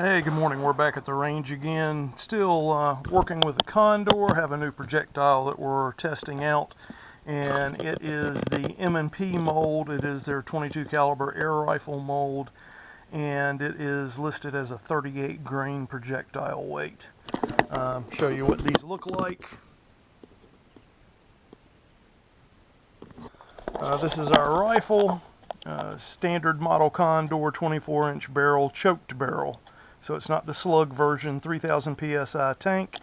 Hey, good morning. We're back at the range again. Still working with the Condor. Have a new projectile that we're testing out, and it is the M&P mold. It is their 22 caliber air rifle mold, and it is listed as a 38 grain projectile weight. Show you what these look like. This is our rifle, standard model Condor 24-inch barrel, choked barrel. So it's not the slug version, 3000 psi tank,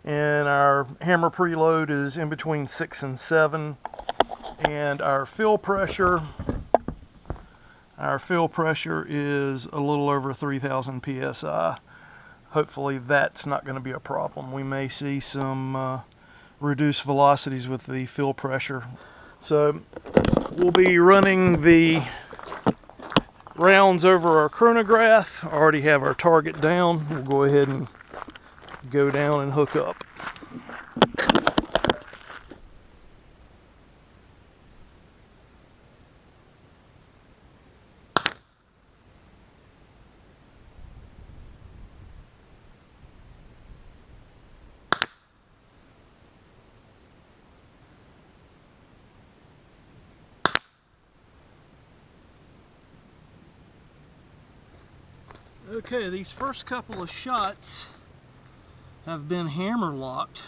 and our hammer preload is in between 6 and 7, and our fill pressure is a little over 3000 psi. Hopefully that's not going to be a problem. We may see some reduced velocities with the fill pressure. So we'll be running the rounds over our chronograph. I already have our target down. We'll go ahead and go down and hook up. Okay, these first couple of shots have been hammer locked,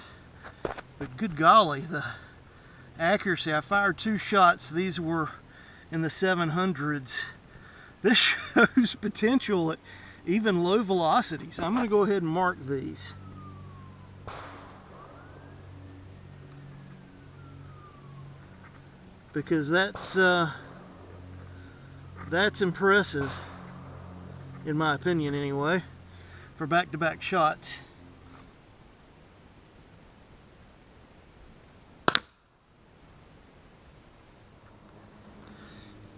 but good golly, the accuracy. I fired 2 shots. These were in the 700s. This shows potential at even low velocities. I'm going to go ahead and mark these. Because that's impressive, in my opinion anyway, for back-to-back shots.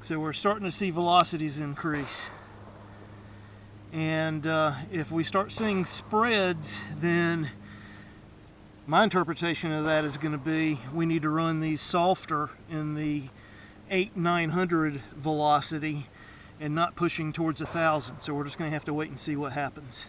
So we're starting to see velocities increase, and if we start seeing spreads, then my interpretation of that is going to be we need to run these softer in the 800-900 velocity and not pushing towards 1,000. So we're just going to have to wait and see what happens.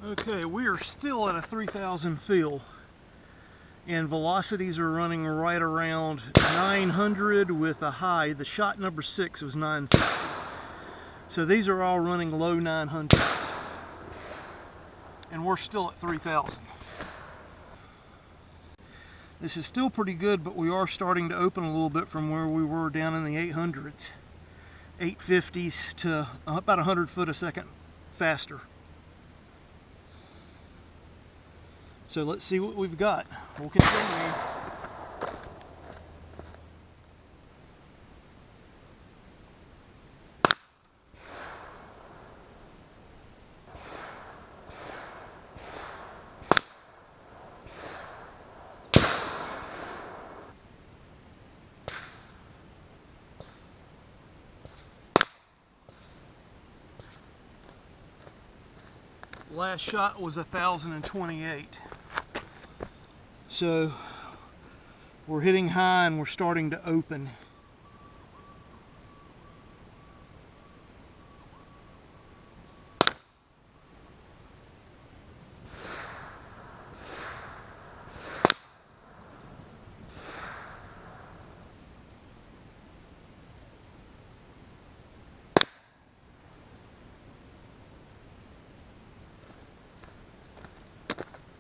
Okay, we are still at a 3,000 fill, and velocities are running right around 900 with a high. The shot number 6 was 950. So these are all running low 900s, and we're still at 3,000. This is still pretty good, but we are starting to open a little bit from where we were down in the 800s, 850s to about 100 foot a second faster. So let's see what we've got. We'll continue. Last shot was 1,028. So we're hitting high and we're starting to open.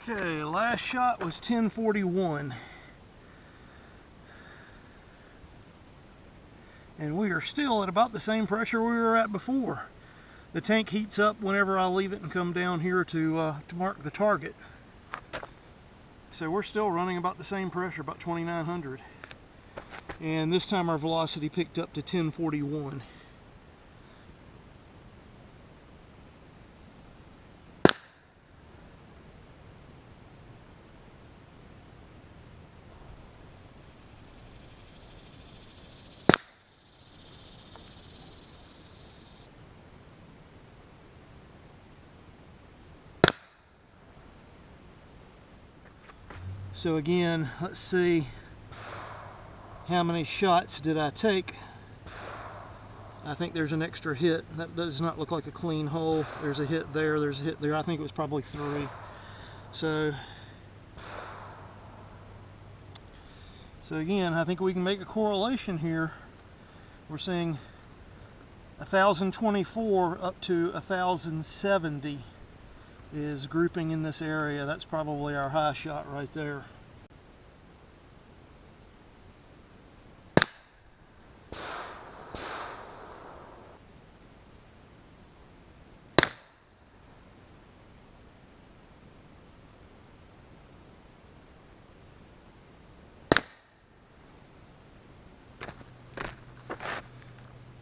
Okay, last shot was 1041. And we are still at about the same pressure we were at before. The tank heats up whenever I leave it and come down here to mark the target. So we're still running about the same pressure, about 2,900. And this time our velocity picked up to 1041. So again, let's see how many shots did I take. I think there's an extra hit. That does not look like a clean hole. There's a hit there, there's a hit there. I think it was probably 3. So again, I think we can make a correlation here. We're seeing 1,024 up to 1,070 is grouping in this area. That's probably our high shot right there.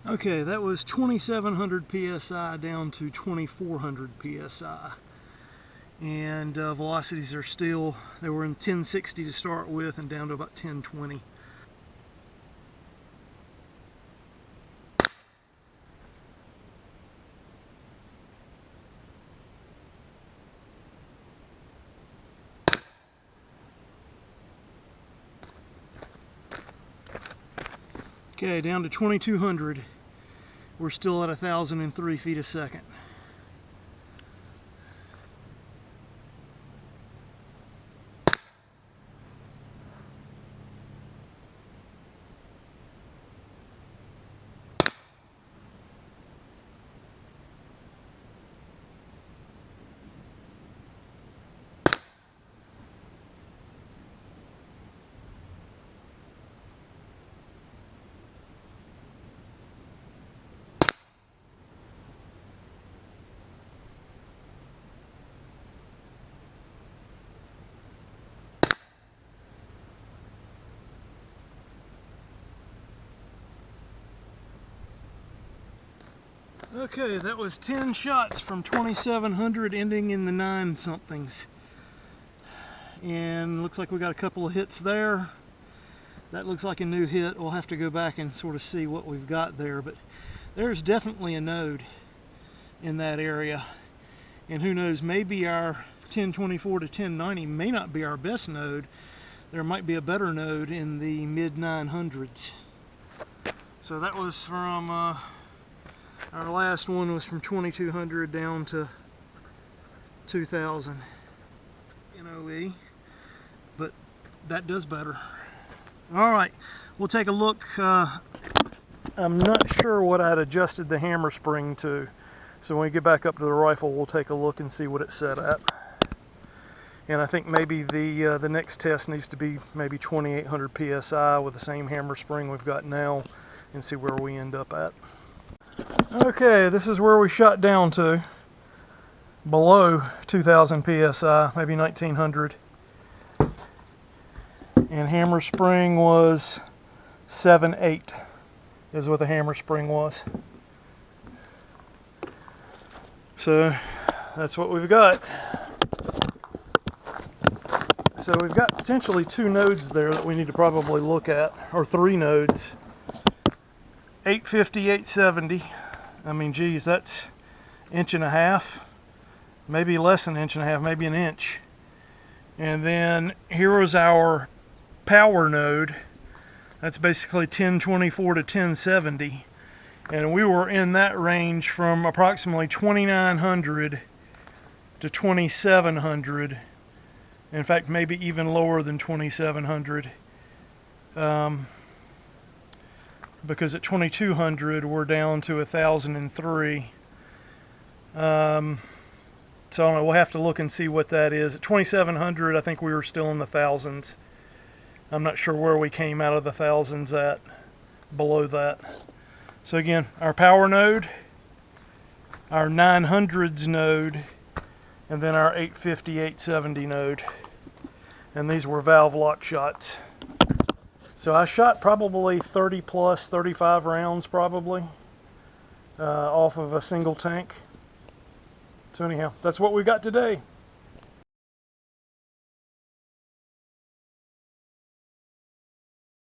Okay, that was 2,700 psi down to 2,400 psi. And velocities are still, they were in 1060 to start with and down to about 1020. Okay, down to 2,200. We're still at 1,003 feet a second. Okay, that was 10 shots from 2,700 ending in the 9 somethings. And looks like we got a couple of hits there. That looks like a new hit. We'll have to go back and sort of see what we've got there, but there's definitely a node in that area. And who knows, maybe our 1024 to 1090 may not be our best node. There might be a better node in the mid 900s. So that was from our last one was from 2,200 down to 2,000 in OE, but that does better. All right, we'll take a look. I'm not sure what I'd adjusted the hammer spring to, so when we get back up to the rifle, we'll take a look and see what it's set at. And I think maybe the next test needs to be maybe 2,800 psi with the same hammer spring we've got now, and see where we end up at. Okay, this is where we shot down to, below 2,000 psi, maybe 1,900. And hammer spring was 7.8 is what the hammer spring was. So that's what we've got. So we've got potentially 2 nodes there that we need to probably look at, or 3 nodes. 850, 870. I mean, geez, that's 1.5 inches, maybe less than 1.5 inches, maybe 1 inch. And then here was our power node. That's basically 1024 to 1070. And we were in that range from approximately 2,900 to 2,700. In fact, maybe even lower than 2,700. Because at 2,200 we're down to 1,003. So I don't know, we'll have to look and see what that is. At 2,700 I think we were still in the thousands. I'm not sure where we came out of the thousands at below that. So again, our power node, our 900s node, and then our 850, 870 node. And these were valve lock shots. So I shot probably 30 plus, 35 rounds probably off of a single tank. So anyhow, that's what we got today.